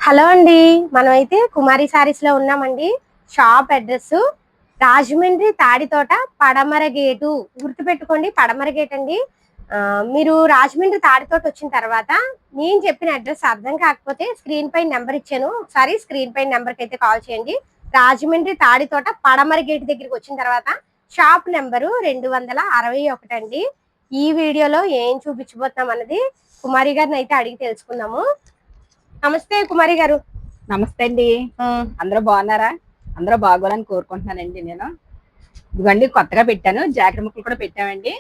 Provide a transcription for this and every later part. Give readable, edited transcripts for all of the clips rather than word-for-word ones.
Hello అండి, మనమైతే కుమారి సారీస్ లో ఉన్నామండి. షాప్ అడ్రస్ రాజమండ్రి తాడితోట పడమర గేటు. గుర్తుపెట్టుకోండి, పడమర గేట్ అండి. మీరు రాజమండ్రి తాడితోట వచ్చిన తర్వాత నేను చెప్పిన అడ్రస్ అర్థం కాకపోతే స్క్రీన్ పైన నెంబర్ ఇచ్చాను, ఒకసారి స్క్రీన్ పైన నెంబర్కి అయితే కాల్ చేయండి. రాజమండ్రి తాడితోట పడమర గేట్ దగ్గరికి వచ్చిన తర్వాత షాప్ నెంబరు 261 అండి. ఈ వీడియోలో ఏం చూపించబోతున్నాం అన్నది కుమారి గారిని అయితే అడిగి తెలుసుకుందాము. నమస్తే కుమారి గారు. నమస్తే అండి. అందరూ బాగున్నారా? అందరూ బాగోవాలని కోరుకుంటున్నానండి. నేను ఇదిగోండి కొత్తగా పెట్టాను, జాకెట్ ముక్కలు కూడా పెట్టామండి.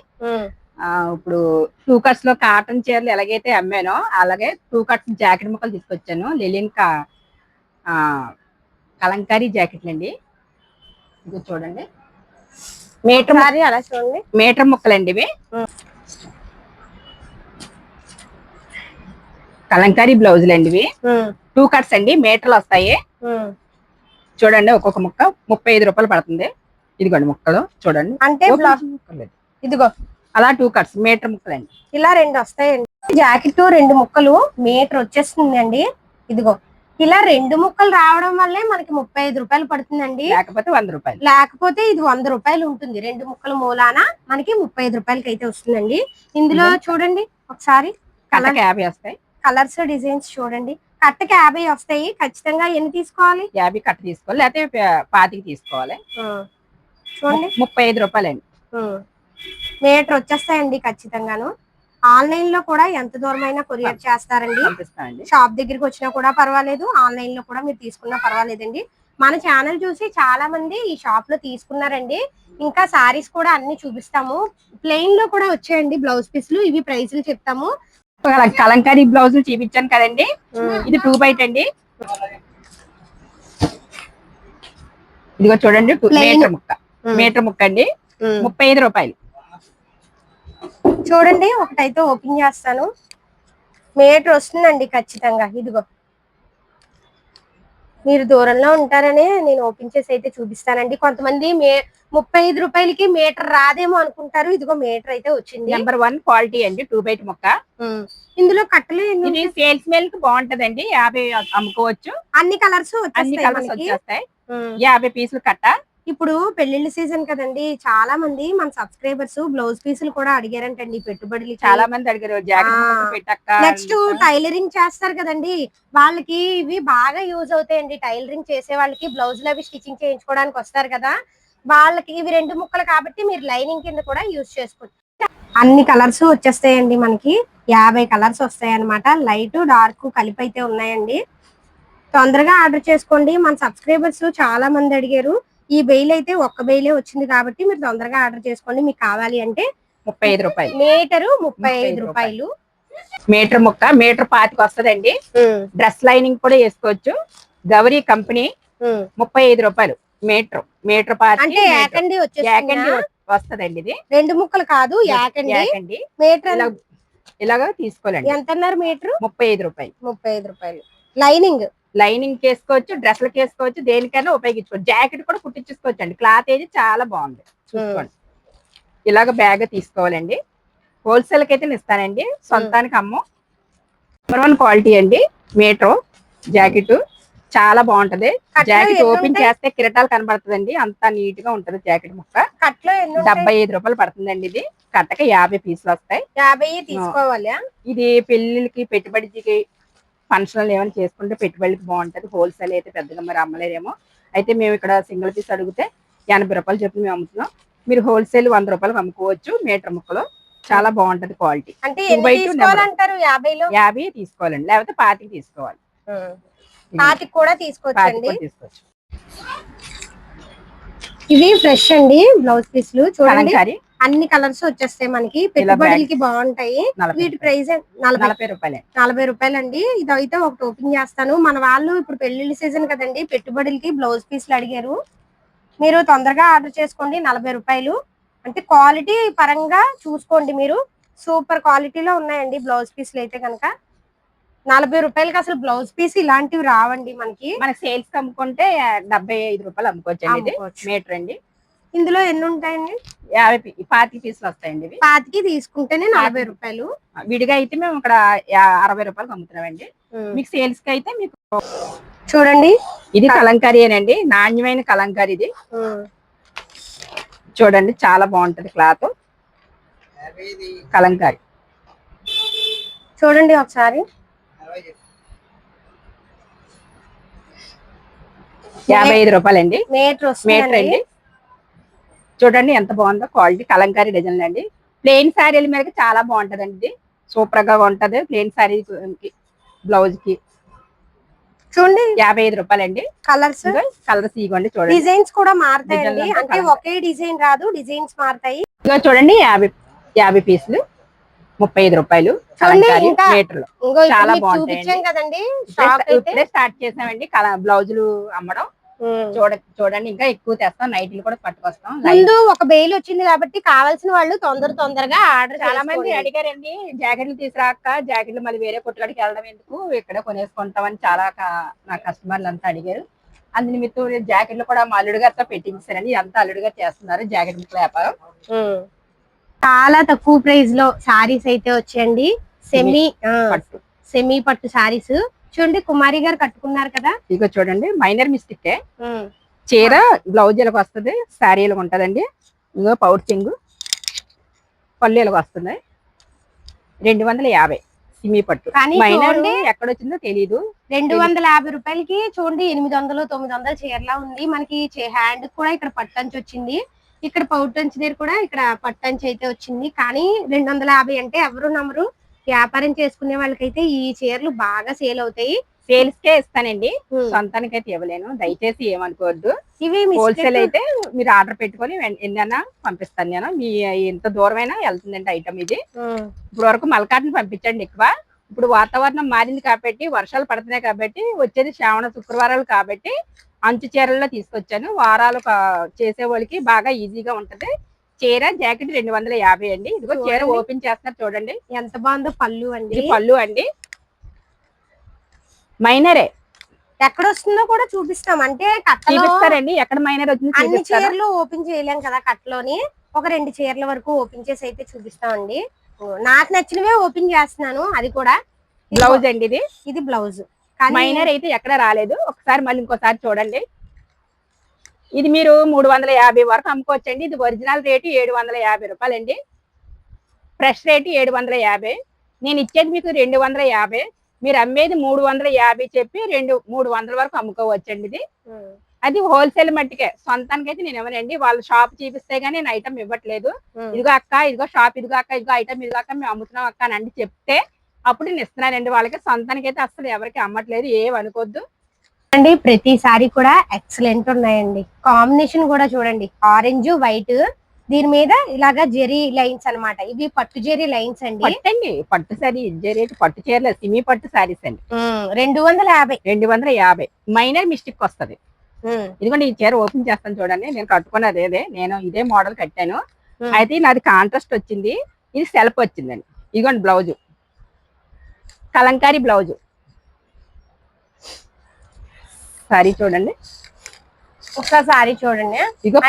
ఇప్పుడు 2 కట్స్ లో కాటన్ చీరలు ఎలాగైతే అమ్మానో అలాగే 2 కట్స్ జాకెట్ ముక్కలు తీసుకొచ్చాను. లెలిన్ కలంకారీ జాకెట్లు అండి. ఇది చూడండి, మీటర్ అలా చూడండి, మీటర్ ముక్కలండి ఇవి. కలంకారీ బ్లౌజులు అండి ఇవి. 2 కట్స్ అండి, మీటర్లు వస్తాయి. చూడండి, ఒక్కొక్క ముక్క 35 రూపాయలు పడుతుంది. ఇదిగోండి ముక్కలు చూడండి, అంటే ఇదిగో అలా 2 కట్స్ మీటర్ ముక్కలండి. ఇలా 2 వస్తాయండి. జాకెట్ 2 ముక్కలు మీటర్ వచ్చేస్తుంది అండి. ఇదిగో ఇలా 2 ముక్కలు రావడం వల్లే మనకి 35 రూపాయలు పడుతుందండి. లేకపోతే 100 రూపాయలు, లేకపోతే ఇది 100 రూపాయలు ఉంటుంది. 2 ముక్కల మూలాన మనకి 35 రూపాయలకి అయితే వస్తుందండి. ఇందులో చూడండి ఒకసారి కలర్ 50 వస్తాయి. కలర్స్ డిజైన్స్ చూడండి. కట్టకి 50 వస్తాయి. ఖచ్చితంగా ఎన్ని తీసుకోవాలి? 50 కట్ట తీసుకోవాలి, లేకపోతే 25 తీసుకోవాలి. చూడండి 35 రూపాయలండి. మీటర్ వచ్చేస్తాయండి ఖచ్చితంగాను. ఆన్లైన్ లో కూడా ఎంత దూరమైనా కొరియర్ చేస్తారండి. షాప్ దగ్గరికి వచ్చినా కూడా పర్వాలేదు, ఆన్లైన్ లో కూడా మీరు తీసుకున్నా పర్వాలేదండి. మన ఛానల్ చూసి చాలా మంది ఈ షాప్ లో తీసుకున్నారండి. ఇంకా సారీస్ కూడా అన్ని చూపిస్తాము. ప్లెయిన్ లో కూడా వచ్చాయండి బ్లౌజ్ పీసులు. ఇవి ప్రైసులు చెప్తాము. కలంకారీ బ్లౌజ్ చూపించాను కదండి, ఇది 2 బయట అండి. ఇదిగో చూడండి, మీటర్ ముక్క అండి, 35 రూపాయలు. చూడండి, ఒకటైతే ఓపెన్ చేస్తాను. మీటర్ వస్తుందండి ఖచ్చితంగా. ఇదిగో మీరు దూరంలో ఉంటారని నేను ఓపెన్ చేసి అయితే చూపిస్తానండి. కొంతమంది 35 రూపాయలకి మీటర్ రాదేమో అనుకుంటారు. ఇదిగో మీటర్ అయితే వచ్చింది. నెంబర్ 1 క్వాలిటీ అండి, 2 బయట ముక్క. ఇందులో కట్టలు సేల్స్ మేల్ కి బాగుంటదండి. 50 అమ్ముకోవచ్చు. అన్ని కలర్స్ వచ్చేస్తాయి. 50 పీసులు కట్ట. ఇప్పుడు పెళ్లిళ్ళ సీజన్ కదండి, చాలా మంది మన సబ్స్క్రైబర్స్ బ్లౌజ్ పీసులు కూడా అడిగారంటండి. పెట్టుబడులు చాలా మంది అడిగారు. నెక్స్ట్ టైలరింగ్ చేస్తారు కదండి, వాళ్ళకి ఇవి బాగా యూజ్ అవుతాయండి. టైలరింగ్ చేసే వాళ్ళకి బ్లౌజులు అవి స్టిచ్చింగ్ చేయించుకోవడానికి వస్తారు కదా, వాళ్ళకి ఇవి 2 ముక్కలు కాబట్టి మీరు లైనింగ్ కింద కూడా యూజ్ చేసుకోవచ్చు. అన్ని కలర్స్ వచ్చేస్తాయండి. మనకి 50 కలర్స్ వస్తాయి అనమాట. లైట్ డార్క్ కలిపి అయితే ఉన్నాయండి. తొందరగా ఆర్డర్ చేసుకోండి. మన సబ్స్క్రైబర్స్ చాలా మంది అడిగారు. ఈ బెయిల్ అయితే ఒక్క బెయిలే వచ్చింది కాబట్టి మీరు తొందరగా ఆర్డర్ చేసుకోండి. మీకు కావాలి అంటే 35 రూపాయలు మీటరు, 35 రూపాయలు. మీటర్ ముక్క మీటర్ 25 వస్తుందండి. డ్రెస్ లైనింగ్ కూడా వేసుకోవచ్చు. గౌరీ కంపెనీ 35 రూపాయలు మీటర్. మీటర్ 25 వస్తుందండి. ఇది 2 ముక్కలు కాదు, యాకండి. మీటర్ ఇలాగా తీసుకోవాలండి. ఎంత అన్నారు? మీటర్ 35 రూపాయలు. 35 రూపాయలు. లైనింగ్ వేసుకోవచ్చు, డ్రెస్లకు వేసుకోవచ్చు, దేనికైనా ఉపయోగించుకోవచ్చు. జాకెట్ కూడా కుట్టించుకోవచ్చు అండి. క్లాత్ ఏది చాలా బాగుంది, చూసుకోండి. ఇలాగ బ్యాగ్ తీసుకోవాలండి. హోల్సేల్ కి అయితే ఇస్తానండి, సొంతానికి అమ్మం. నెంబర్ 1 క్వాలిటీ అండి. మీటర్ జాకెట్ చాలా బాగుంటది. జాకెట్ ఓపెన్ చేస్తే కిరటాలు కనబడుతుందండి, అంత నీట్ గా ఉంటది. జాకెట్ ముక్క 75 రూపాయలు పడుతుందండి. ఇది కట్టక 50 పీసులు వస్తాయి. 50 తీసుకోవాలి. ఇది పెళ్లిళ్ళకి, పెట్టుబడికి, ఫంక్షన్లు ఏమైనా చేసుకుంటే పెట్టుబడికి బాగుంటది. హోల్సేల్ అయితే పెద్దగా మరి అమ్మలేరేమో. అయితే మేము ఇక్కడ సింగిల్ పీస్ అడిగితే 80 రూపాయలు చెప్పి మేము అమ్ముతున్నాం. మీరు హోల్సేల్ 100 రూపాయలకు అమ్ముకోవచ్చు. మీటర్ ముక్కలు చాలా బాగుంటది క్వాలిటీ. 50 తీసుకోవాలండి, లేకపోతే 25 తీసుకోవాలి. 25 కూడా తీసుకోవచ్చు. ఇవి ఫ్రెష్ అండి బ్లౌజ్ పీసులు. చూడండి, అన్ని కలర్స్ వచ్చేస్తాయి మనకి. పెట్టుబడులకి బాగుంటాయి. వీటి ప్రైస్ 40 రూపాయలు. 40 రూపాయలు అండి. ఇదైతే ఒకటి ఓపెన్ చేస్తాను. మన వాళ్ళు ఇప్పుడు పెళ్లిళ్ళ సీజన్ కదండి, పెట్టుబడులకి బ్లౌజ్ పీసులు అడిగారు. మీరు తొందరగా ఆర్డర్ చేసుకోండి. 40 రూపాయలు అంటే క్వాలిటీ పరంగా చూసుకోండి. మీరు సూపర్ క్వాలిటీలో ఉన్నాయండి బ్లౌజ్ పీసులు అయితే కనుక. 40 రూపాయలకి అసలు బ్లౌజ్ పీస్ ఇలాంటివి రావండి. మనకి సేల్స్ అమ్ముకుంటే 75 రూపాయలు అమ్ముకోవచ్చు అండి. ఇది మీటర్ అండి. ఇందులో ఎన్ని ఉంటాయండి? 50 పీసులు వస్తాయండి ఇవి. 25కి తీసుకుంటేనే 40 రూపాయలు. విడిగా అయితే మేము ఇక్కడ 60 రూపాయలకు అమ్ముతున్నామండి. మీకు సేల్స్ కి అయితే మీకు చూడండి, ఇది కలంకారీనండి, నాణ్యమైన కలంకారీ ఇది. చూడండి చాలా బాగుంటది క్లాత్, కలంకారీ. చూడండి ఒకసారి. 55 రూపాయలండి మీటర్ మీటర్ అండి. చూడండి ఎంత బాగుందో క్వాలిటీ, కలంకారీ డిజైన్ అండి. ప్లెయిన్ శారీల మీద చాలా బాగుంటదండి ఇది, సూపర్ గా ఉంటది. ప్లెయిన్ శారీ బ్లౌజ్ కి చూడండి 55 రూపాయలండి. కలర్స్ ఇవ్వండి. చూడండి డిజైన్స్ కూడా మారుతాయండి, అంటే ఒకే డిజైన్ రాదు, డిజైన్స్ మారుతాయి. ఇదిగో చూడండి 50 పీసులు 35 రూపాయలు. కలంకారీ మీటర్లు చాలా బాగుంటాయి కదండి. ఇప్పుడే స్టార్ట్ చేసామండి బ్లౌజులు అమ్మడం. చూడండి ఇంకా ఎక్కువ తెస్తాం, నైట్లు కూడా పట్టుకొస్తాం. ముందు ఒక బెయిల్ వచ్చింది కాబట్టి కావాల్సిన వాళ్ళు తొందరగా ఆర్డర్. చాలా మంది అడిగారండి, జాకెట్లు తీసుకురాక, జాకెట్లు మళ్ళీ వేరే కొట్టుకాడికి వెళ్ళడం ఎందుకు, ఇక్కడ కొనేసుకుంటామని చాలా నా కస్టమర్లు అంతా అడిగారు. అందు నిమిత్తం జాకెట్లు కూడా మా అల్లుడు గారితో పెట్టించారండి. అంతా అల్లుడు గారు చేస్తున్నారు జాకెట్ ముక్కల వ్యాపారం. చాలా తక్కువ ప్రైస్ లో సారీస్ అయితే వచ్చాయండి. సెమీ పట్టు సారీస్ చూడండి, కుమారి గారు కట్టుకున్నారు కదా. ఇక చూడండి మైనర్ మిస్టేక్, చీర బ్లౌజ్ ఇలాగ వస్తుంది, శారీ ఇలాగ ఉంటదండి. ఇగో పౌచింగ్ పళ్ళు ఇలాగ వస్తుంది. 250 సిమీ పట్టు. మైనర్ ఎక్కడ వచ్చిందో తెలీదు. 250 రూపాయలకి చూడండి 800 900 చీరలా ఉంది. మనకి హ్యాండ్ కూడా ఇక్కడ పట్టంచి వచ్చింది, ఇక్కడ పౌటంచి దగ్గర కూడా ఇక్కడ పట్టంచి అయితే వచ్చింది. కానీ 250 అంటే ఎవరు నమ్మరు. వ్యాపారం చేసుకునే వాళ్ళకైతే ఈ చీరలు బాగా సేల్ అవుతాయి. సేల్స్ కే ఇస్తానండి, సొంతానికి అయితే ఇవ్వలేను, దయచేసి ఏమనుకోవద్దు. ఇవి హోల్సేల్ అయితే మీరు ఆర్డర్ పెట్టుకొని ఎన్నైనా పంపిస్తాను నేను. మీ ఎంత దూరమైనా వెళ్తుందండి ఐటమ్ ఇది. ఇప్పుడు వరకు మల్కాట్ని పంపించండి ఎక్కువ. ఇప్పుడు వాతావరణం మారింది కాబట్టి, వర్షాలు పడుతున్నాయి కాబట్టి, వచ్చేది శ్రావణ శుక్రవారాలు కాబట్టి అంచు చీరల్లో తీసుకొచ్చాను. వారాలు చేసే వాళ్ళకి బాగా ఈజీగా ఉంటది. చీర జాకెట్ 250 అండి. ఇదిగో చీర ఓపెన్ చేస్తున్నారు చూడండి ఎంత బాగుందో. పళ్ళు అండి, పళ్ళు అండి, మైనరే. ఎక్కడ వస్తుందో కూడా చూపిస్తాం, అంటే చూపిస్తారండి ఎక్కడ మైనర్ వచ్చింది. అన్ని చీరలు ఓపెన్ చేయలేం కదా కట్టలోని, ఒక 2 చీరల వరకు ఓపెన్ చేసి అయితే చూపిస్తామండి. నాకు నచ్చినవే ఓపెన్ చేస్తున్నాను. అది కూడా బ్లౌజ్ అండి, ఇది బ్లౌజ్. మైనర్ అయితే ఎక్కడ రాలేదు. ఒకసారి మళ్ళీ ఇంకోసారి చూడండి. ఇది మీరు 350 వరకు అమ్ముకోవచ్చండి. ఇది ఒరిజినల్ రేటు 750 రూపాయలండి. Fresh rate 750. నేను ఇచ్చేది మీకు 250. మీరు అమ్మేది 350 చెప్పి 300 వరకు అమ్ముకోవచ్చండి. ఇది అది హోల్సేల్ మట్టికే, సొంతానికి అయితే నేను ఇవ్వనండి. వాళ్ళు షాప్ చూపిస్తే గానీ నేను ఐటమ్ ఇవ్వట్లేదు. ఇదిగో అక్క, ఇదిగో షాప్, ఇదిగో అక్క, ఇదిగో ఐటమ్, ఇదిగో అక్క మేము అమ్ముతున్నాం అక్క అని చెప్తే అప్పుడు నేను ఇస్తున్నానండి వాళ్ళకి. సొంతానికి అయితే అసలు ఎవరికి అమ్మట్లేదు, ఏమనుకోద్దు అండి. ప్రతిసారి కూడా ఎక్సలెంట్ ఉన్నాయండి. కాంబినేషన్ కూడా చూడండి, ఆరెంజ్ వైట్, దీని మీద ఇలాగా జెరీ లైన్స్ అన్నమాట. ఇవి పట్టు జెరీ లైన్స్ అండి. పట్టు సారీ జెరీ పట్టు చీరలు, సిమీ పట్టు సారీస్ అండి. 250 మైనర్ మిస్టేక్ వస్తుంది. ఇదిగోండి ఈ చీర ఓపెన్ చేస్తాను చూడండి. నేను కట్టుకున్నది నేను ఇదే మోడల్ కట్టాను. అయితే నాది కాంట్రాస్ట్ వచ్చింది, ఇది సెల్ఫ్ వచ్చిందండి. ఇదిగోండి బ్లౌజ్, కలంకారీ బ్లౌజ్. సారీ చూడండి, ఒక్కసారి చూడండి.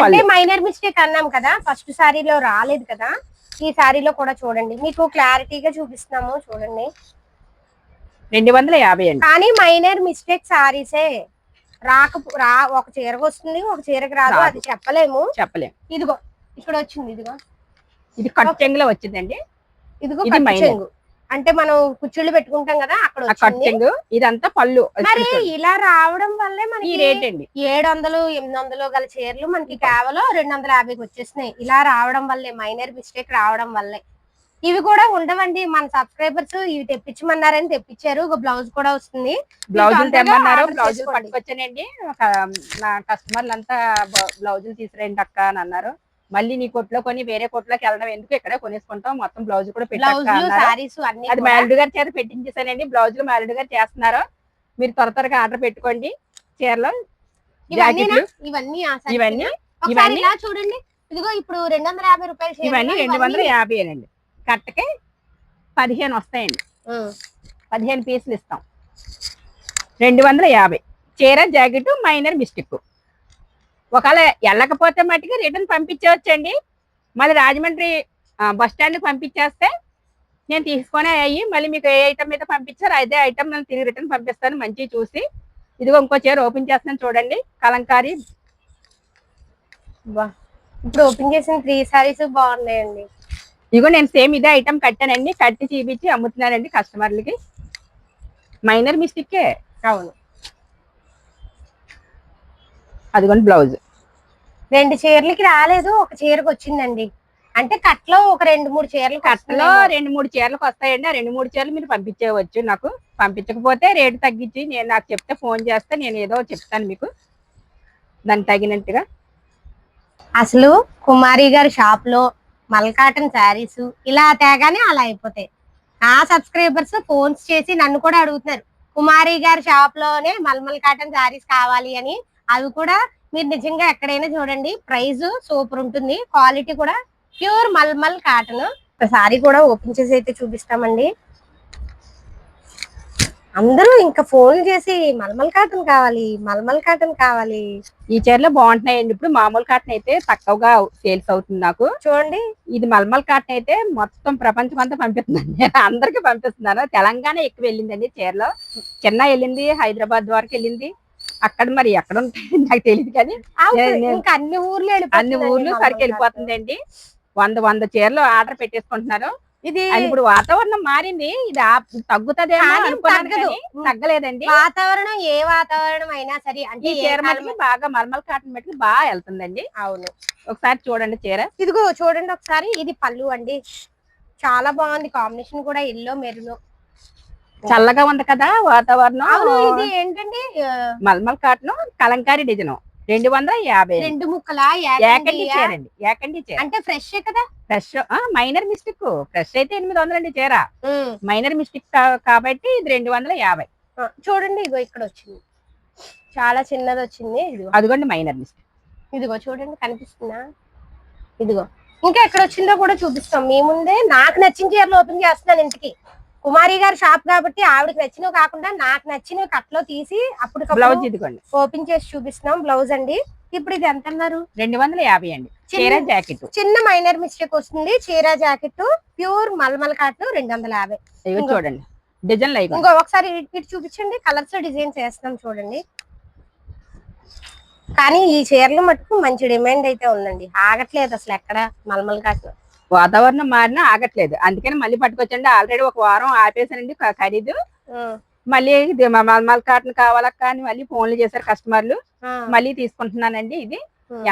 అంటే మైనర్ మిస్టేక్ అన్నాం కదా, ఫస్ట్ సారీలో రాలేదు కదా, ఈ సారీలో కూడా చూడండి, మీకు క్లారిటీగా చూపిస్తున్నాము చూడండి. 250 అండి. కానీ మైనర్ మిస్టేక్ సారీసే. ఒక చీరకు వస్తుంది, ఒక చీరకు రాదు, అది చెప్పలేము. ఇదిగో ఇక్కడ వచ్చింది, ఇదిగో ఇది కట్ చెంగులో వచ్చిందండి. ఇదిగో చెంగు అంటే మనం కుచ్చుళ్ళు పెట్టుకుంటాం కదా, అక్కడ వచ్చింది. ఇదంతా పళ్ళు. మరి ఇలా రావడం వల్లే మనకి రేట్ అండి 700 800 గల చీరలు మనకి కేవలం 250కి వచ్చేసినాయి. ఇలా రావడం వల్లే, మైనర్ మిస్టేక్ రావడం వల్లే. ఇవి కూడా ఉండవండి, మన సబ్స్క్రైబర్స్ ఇవి తెప్పించమన్నారని తెప్పించారు. ఒక బ్లౌజ్ కూడా వస్తుంది, బ్లౌజులు తెమ్మన్నారు, బ్లౌజులు పట్టుకొచ్చానండి. నా కస్టమర్లు అంతా బ్లౌజులు తీసుకురండి అక్క అని అన్నారు. మళ్ళీ నీ కొట్లో కొని వేరే కొట్లోకి వెళ్ళడం ఎందుకు, ఇక్కడే కొనేసుకుంటాం. మొత్తం బ్లౌజ్ కూడా పెట్టారు. అది మా అల్లుడు గారి చేత పెట్టించేసానండి. బ్లౌజులు మా అల్లుడు గారు చేస్తున్నారు. మీరు త్వరగా ఆర్డర్ పెట్టుకోండి. చీరలు ఇవన్నీ చూడండి. ఇదిగో ఇప్పుడు 250 రూపాయలు, ఇవన్నీ 250 అండి. కట్టకి 15 వస్తాయండి. 15 పీసులు ఇస్తాం. 250 చీర జాకెట్ మైనర్ మిస్టేక్ ఒకవేళ వెళ్ళకపోతే మట్టుకు రిటర్న్ పంపించవచ్చండి. మళ్ళీ రాజమండ్రి బస్ స్టాండ్కి పంపించేస్తే నేను తీసుకొని అయ్యి మళ్ళీ మీకు ఏ ఐటమ్ మీద పంపించారో అదే ఐటమ్ నేను తిరిగి రిటర్న్ పంపిస్తాను మంచిగా చూసి. ఇదిగో ఇంకో చీర ఓపెన్ చేస్తున్నాను చూడండి, కలంకారీ. ఇప్పుడు ఓపెన్ చేసిన 3 సారీస్ బాగున్నాయండి. ఇదిగో నేను సేమ్ ఇదే ఐటమ్ కట్టానండి, కట్టి చూపించి అమ్ముతున్నానండి కస్టమర్లకి. మైనర్ మిస్టేకే. అవును. అదిగోండి బ్లౌజ్. 2 చీరలకి రాలేదు, ఒక చీరకు వచ్చిందండి. అంటే కట్లో ఒక 2-3 చీరలు, కట్టలో 2-3 చీరలకు వస్తాయండి. ఆ 2-3 చీరలు మీరు పంపించేవచ్చు నాకు. పంపించకపోతే రేటు తగ్గించి నాకు చెప్తే ఫోన్ చేస్తే నేను ఏదో చెప్తాను మీకు దానికి తగినట్టుగా. అసలు కుమారి గారి షాప్ లో మల్కాటన్ శారీస్ ఇలా తేగానే అలా అయిపోతాయి. నా సబ్స్క్రైబర్స్ ఫోన్స్ చేసి నన్ను కూడా అడుగుతున్నారు, కుమారి గారి షాప్ లోనే మల్మల్ కాటన్ శారీస్ కావాలి అని. అవి కూడా మీరు నిజంగా ఎక్కడైనా చూడండి, ప్రైస్ సూపర్ ఉంటుంది, క్వాలిటీ కూడా ప్యూర్ మల్మల్ కాటన్. సారీ కూడా ఓపెన్ చేసి అయితే చూపిస్తామండి. అందరూ ఇంకా ఫోన్ చేసి మల్మల్ కాటన్ కావాలి, మల్మల్ కాటన్ కావాలి. ఈ చీరలు బాగుంటున్నాయండి. ఇప్పుడు మామూలు కాటన్ అయితే తక్కువగా సేల్స్ అవుతుంది నాకు. చూడండి, ఇది మల్మల్ కాటన్ అయితే మొత్తం ప్రపంచం అంతా పంపిస్తుందండి, అందరికి పంపిస్తున్నాను. తెలంగాణ ఎక్కువ వెళ్ళిందండి చీరలో. చెన్నై వెళ్ళింది, హైదరాబాద్ వరకు వెళ్ళింది. అక్కడ మరి ఎక్కడ ఉంటాయి నాకు తెలియదు కానీ ఇంకా అన్ని ఊర్లు సరికి వెళ్ళిపోతుందండి. 100 చీరలు ఆర్డర్ పెట్టేసుకుంటున్నారు. ఇది ఇప్పుడు వాతావరణం మారింది, ఇది తగ్గుతుందేమో అనుకున్నాను కానీ తగ్గలేదండి. వాతావరణం ఏ వాతావరణం అయినా సరే అంటే ఈ చీర మటుకు బాగా మల్మల్ కాటన్ మటుకు బాగా వెళ్తుందండి. అవును, ఒకసారి చూడండి చీర. ఇదిగో చూడండి ఒకసారి, ఇది పళ్ళు అండి, చాలా బాగుంది. కాంబినేషన్ కూడా ఎల్లో మెరూన్. చల్లగా ఉంది కదా వాతావరణం. ఇది ఏంటండి, మల్మల్ కాటన్ కలంకారీ డిజైన్ 250. 2 ముక్కల ఏకండి చీర అండి, ఏకండి చీర అంటే ఫ్రెష్ కదా. Fresh minor mistake. ఫ్రెష్ అయితే 800 అండి చీర. మైనర్ మిస్టేక్ కాబట్టి ఇది 250. చూడండి ఇగో ఇక్కడ వచ్చింది, చాలా చిన్నది వచ్చింది. ఇదిగో అదిగోండి మైనర్ మిస్టేక్. ఇదిగో చూడండి, కనిపిస్తుందా? ఇదిగో ఇంకా ఎక్కడ వచ్చిందో కూడా చూపిస్తాం మీ ముందే. నాకు నచ్చిన చీరలు ఓపెన్ చేస్తున్నాను ఇంటికి. కుమారి గారి షాప్ కాబట్టి ఆవిడకి నచ్చినవి కాకుండా నాకు నచ్చినవి కట్లో తీసి అప్పుడు బ్లౌజ్ ఇదిగోండి ఓపెన్ చేసి చూపిస్తున్నాం. బ్లౌజ్ అండి. ఇప్పుడు ఇది ఎంత అన్నారు? 250 అండి. చీర జాకెట్ చిన్న మైనర్ మిస్టేక్ వస్తుంది. చీర జాకెట్ ప్యూర్ మల్మల్ కాటన్ 250. చూడండి డిజైన్ లైక్. ఇంకో ఒకసారి ఇటు చూపించండి, కలర్స్ డిజైన్స్ వేస్తున్నాం చూడండి. కానీ ఈ చీరలు మటుకు మంచి డిమాండ్ అయితే ఉందండి, ఆగట్లేదు అసలు ఎక్కడ మల్మల్ కాటన్. వాతావరణం మారినా ఆగట్లేదు, అందుకని మళ్ళీ పట్టుకొచ్చండి. ఆల్రెడీ ఒక వారం ఆపేసానండి ఖరీదు. మళ్ళీ మల్మల్ కాటన్ కావాలక్క అని మళ్ళీ ఫోన్లు చేశారు కస్టమర్లు, మళ్ళీ తీసుకుంటున్నానండి. ఇది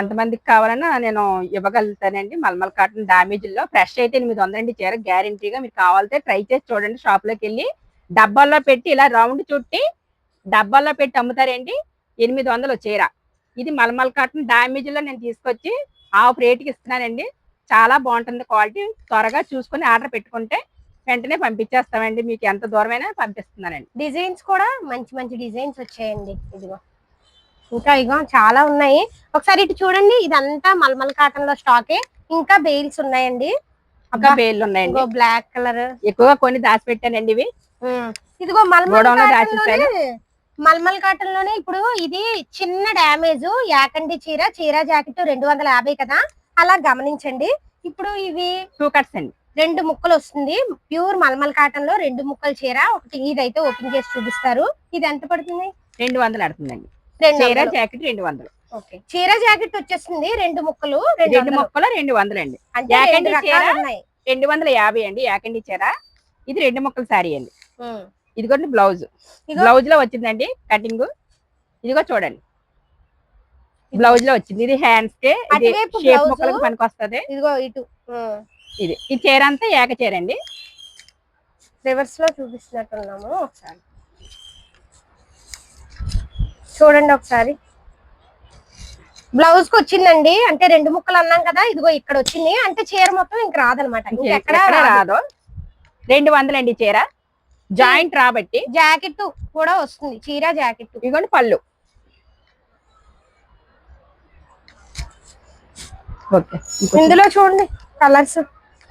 ఎంతమందికి కావాలన్నా నేను ఇవ్వగలుగుతానండి. మల్మల్ కాటన్ డామేజ్ లో ఫ్రెష్ అయితే 800 అండి చీర గ్యారంటీగా. మీరు కావాలంటే ట్రై చేసి చూడండి. షాప్ లోకి వెళ్ళి డబ్బాల్లో పెట్టి ఇలా రౌండ్ చుట్టి డబ్బాల్లో పెట్టి అమ్ముతారండి. 800 చీర. ఇది మల్మల్ కాటన్ డామేజ్ లో నేను తీసుకొచ్చి హాఫ్ రేట్కి ఇస్తున్నానండి. చాలా బాగుంటుంది క్వాలిటీ. త్వరగా చూసుకుని ఆర్డర్ పెట్టుకుంటే వెంటనే పంపించేస్తామండి, మీకు ఎంత దూరమైనా పంపిస్తున్నానండి. డిజైన్స్ కూడా మంచి మంచి డిజైన్స్ వచ్చాయండి. ఇదిగో ఇంకా ఇగో చాలా ఉన్నాయి. ఒకసారి ఇటు చూడండి, ఇదంతా మల్మల్ కాటన్ లో స్టాకే. ఇంకా బెయిల్స్ ఉన్నాయండి, ఇంకా బెయిల్ ఉన్నాయండి. బ్లాక్ కలర్ ఎక్కువగా కొన్ని దాచిపెట్టానండి ఇవి. ఇదిగో మల్మల్ కాటన్ లోనే ఇప్పుడు ఇది చిన్న డ్యామేజ్ యాకండి చీర. చీర జాకెట్ 250 కదా, అలా గమనించండి. ఇప్పుడు ఇవి 2 కట్స్ అండి, 2 ముక్కలు వస్తుంది. ప్యూర్ మల్మల్ కాటన్ లో 2 ముక్కల చీర. ఒకటి ఇదైతే ఓపెన్ చేసి చూపిస్తారు. ఇది ఎంత పడుతుంది? 200 పడుతుందండి. చీర జాకెట్ 200. ఓకే, చీర జాకెట్ వచ్చేస్తుంది 2 ముక్కలు 2 ముక్కలు 200 అండి. యాకండి చీర 250 అండి. యాకండి చీర ఇది 2 ముక్కల శారీ అండి. ఇదిగోండి బ్లౌజ్. బ్లౌజ్ లో వచ్చిందండి కటింగ్. ఇదిగో చూడండి బ్లౌజ్ లో వచ్చింది. ఇది హ్యాండ్స్ కి షేప్ ముక్కలకు పనికి వస్తుంది. ఇదిగో ఇటు ఇది ఈ చీర అంతా ఏక చీర అండి. రివర్స్ లో చూపిస్తున్నట్టున్నాము, ఒకసారి చూడండి. ఒకసారి బ్లౌజ్ కి వచ్చిందండి, అంటే 2 ముక్కలు అన్నాం కదా, ఇదిగో ఇక్కడ వచ్చింది. అంటే చీర మొత్తం ఇంక రాదనమాట, ఎక్కడ రాదు. 200 అండి చీర జాయింట్ రాబట్టి. జాకెట్ కూడా వస్తుంది, చీర జాకెట్. ఇదిగోండి పళ్ళు. ఇందులో చూడండి కలర్స్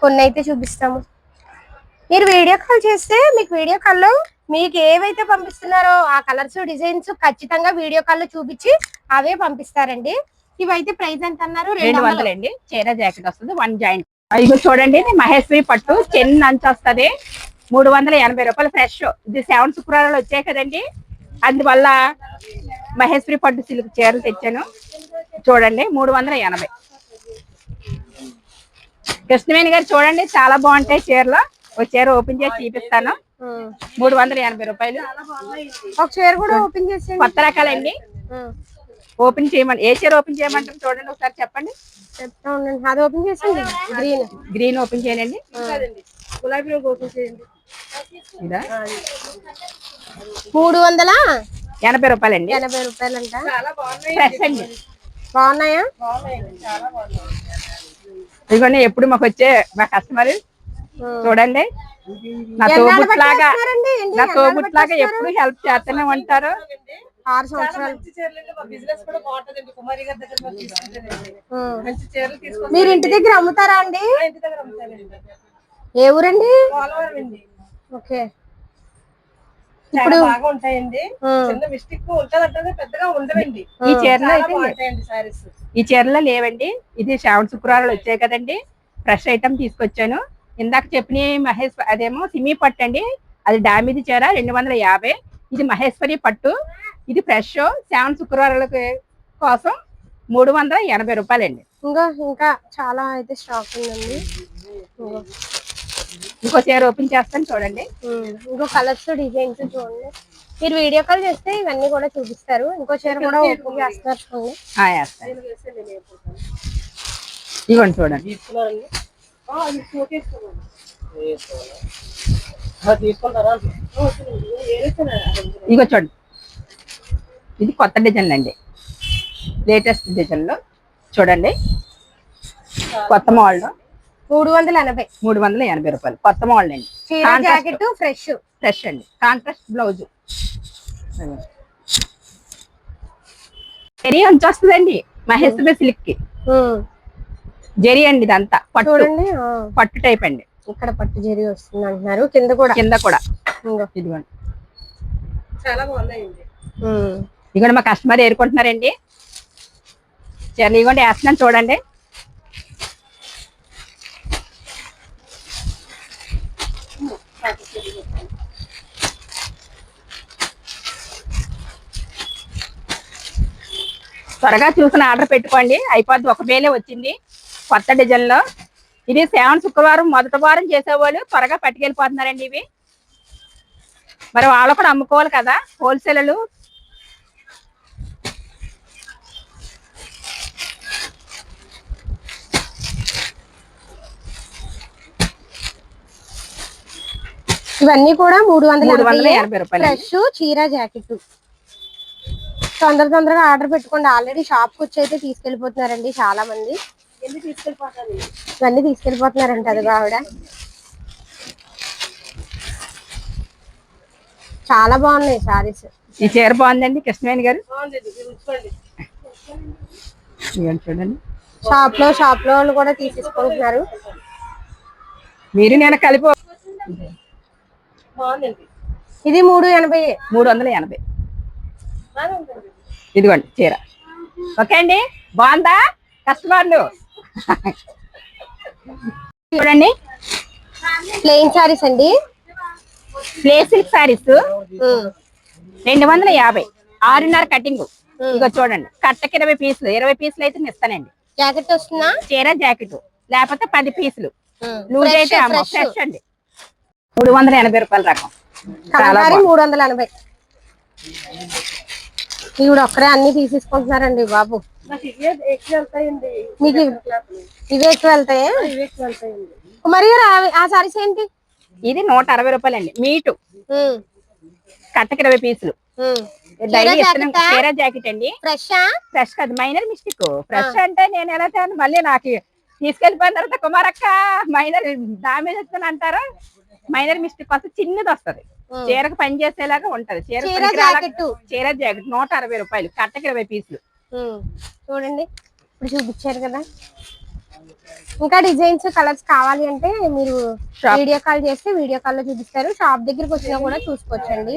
కొన్ని అయితే చూపిస్తాము. మీరు వీడియో కాల్ చేస్తే మీకు వీడియో కాల్లో మీకు ఏవైతే పంపిస్తున్నారో ఆ కలర్స్ డిజైన్స్ ఖచ్చితంగా వీడియో కాల్లో చూపించి అవే పంపిస్తారండి. ఇవైతే ప్రైస్ ఎంత అన్నారు? 200 అండి. చీర జాకెట్ వస్తుంది 1 జాయింట్. ఇగో చూడండి మహేశ్వరి పట్టు చెన్ అంచు వస్తుంది 380 రూపాయలు ఫ్రెష్. ఇది 7 శుక్రవారాలు వచ్చాయి కదండి, అందువల్ల మహేశ్వరి పట్టు సిల్క్ చీరలు తెచ్చాను. చూడండి 380. కృష్ణవేణి గారు చూడండి చాలా బాగుంటాయి చీరలు. ఒక చీర ఓపెన్ చేసి చూపిస్తాను. 380 రూపాయలు. ఒక చీర కూడా ఓపెన్ చేసి కొత్త రకాలండి. ఓపెన్ చేయమండి. ఏ చీర ఓపెన్ చేయమంటారు చూడండి ఒకసారి చెప్పండి. చెప్తా ఉండండి. అది ఓపెన్ చేసండి. గ్రీన్ ఓపెన్ చేయండి. గులాబీ ఓపెన్ చేయండి. ఇదా 380 రూపాయలండి. 80 రూపాయలంట. ఫ్రెష్ అండి. బాగున్నాయా? ఇదిగోండి ఎప్పుడు మాకు వచ్చే మా కస్టమర్ చూడండి నా తోబుట్లాగా ఎప్పుడు హెల్ప్ చేస్తూనే ఉంటారు. 6 సంవత్సరాలు. మీరు ఇంటి దగ్గర అమ్ముతారా అండి? ఏ ఊరండి? ఓకే. ఇప్పుడు ఉంటాయండి. ఈ చీరలో లేవండి. ఇది 7 శుక్రవారాలు వచ్చాయి కదండి, ఫ్రెష్ ఐటమ్ తీసుకొచ్చాను. ఇందాక చెప్పిన మహేష్ అదేమో సిమీ పట్టు అండి, అది డామేజ్ చీర 250. ఇది మహేశ్వరి పట్టు, ఇది ఫ్రెష్ 7 శుక్రవారాల కోసం 380 రూపాయలండి. ఇంకా చాలా అయితే స్టాక్ ఉందండి. ఇంకో చీర ఓపెన్ చేస్తాను చూడండి. ఇంకో కలర్స్ డిజైన్స్ చూడండి. మీరు వీడియో కాల్ చేస్తే ఇవన్నీ కూడా చూపిస్తారు. ఇంకో చీర కూడా ఓపెన్ చేస్తారు. ఇవ్వండి చూడండి. ఇగో చూడండి, ఇది కొత్త డిజైన్ అండి, లేటెస్ట్ డిజైన్ లో చూడండి. కొత్త మోడల్ 380 రూపాయలు. కొత్త మోడల్ అండి. జాకెట్ ఫ్రెష్ అండి. కాంట్రాస్ట్ బ్లౌజ్ జరీ అంచు వస్తుందండి మహేశ్వరి సిల్క్ కి. జరీ అండి ఇదంతా పట్టు టైప్ అండి. ఇక్కడ పట్టు జరీ వస్తుంది అంటున్నారు. కింద కూడా ఇదిగోండి చాలా బాగున్నాయండి. ఇదిగోండి మా కస్టమర్ ఏరుకుంటున్నారండి. చీరలు ఇవ్వండి వేస్తున్నాను చూడండి. త్వరగా చూసిన ఆర్డర్ పెట్టుకోండి, అయిపోద్ది. ఒక వేలే వచ్చింది కొత్త డిజైన్ లో. ఇది 7 శుక్రవారం మొదటి వారం చేసేవాళ్ళు త్వరగా పట్టుకెళ్ళిపోతున్నారండి ఇవి. మరి వాళ్ళు కూడా అమ్ముకోవాలి కదా హోల్సేలర్లు. ఇవన్నీ కూడా 380 రూపాయలు. ఫ్రెష్ చీర జాకెట్. తొందరగా ఆర్డర్ పెట్టుకోండి. ఆల్రెడీ షాప్ కి వచ్చి అయితే తీసుకెళ్లిపోతున్నారండి చాలా మంది. ఇవన్నీ తీసుకెళ్లిపోతున్నారంట. అది ఆవిడ చాలా బాగున్నాయి సారీస్. ఈ చీర బాగుందండి కృష్ణవేణి గారు. చూడండి షాప్ లో వాళ్ళు కూడా తీసేసుకుంటున్నారు. మీరు నేను కలిపి. ఇది 380. ఇదిగోండి చీర. ఓకే అండి, బాగుందా కస్టమర్లు? చూడండి ప్లెయిన్ సారీస్ అండి. Play silk saris 250, 6.5 cutting. ఇక చూడండి కట్టకి 20 పీసులు, 20 పీసులు అయితే ఇస్తానండి. జాకెట్ వస్తుందా? చీర జాకెట్ లేకపోతే 10 పీసులు. లూజ్ అయితే ఫ్రెష్ అండి. 380 రూపాయల రకం. 380. ఇవి ఒక్కరే అన్ని తీసేసుకుంటున్నారండి బాబు. మీకు ఇవే ఎక్కువ వెళ్తాయి. మరి ఆ సారీస్ ఏంటి? ఇది 160 రూపాయలండి. మీటు కట్టకి 20 పీసులు. చీర జాకెట్ అండి. ఫ్రెష్ కాదు, మైనర్ మిస్టేక్. ఫ్రెష్ అంటే నేను ఎలా తేను, మళ్ళీ నాకు తీసుకెళ్ళిపోయిన తర్వాత కుమారక్క మైనర్ డామేజ్ వస్తుంది అంటారా. మైనర్ మిస్టేక్ వస్తే చిన్నది వస్తుంది, చీరకు పని చేసేలాగా ఉంటది. చీర జాకెట్ 160 రూపాయలు. కట్టకి 20 పీసులు. చూడండి ఇప్పుడు చూపించారు కదా. ఇంకా డిజైన్స్ కలర్స్ కావాలి అంటే మీరు వీడియో కాల్ చేస్తే వీడియో కాల్ లో చూపిస్తారు. షాప్ దగ్గరికి వచ్చినా కూడా చూసుకోవచ్చండి.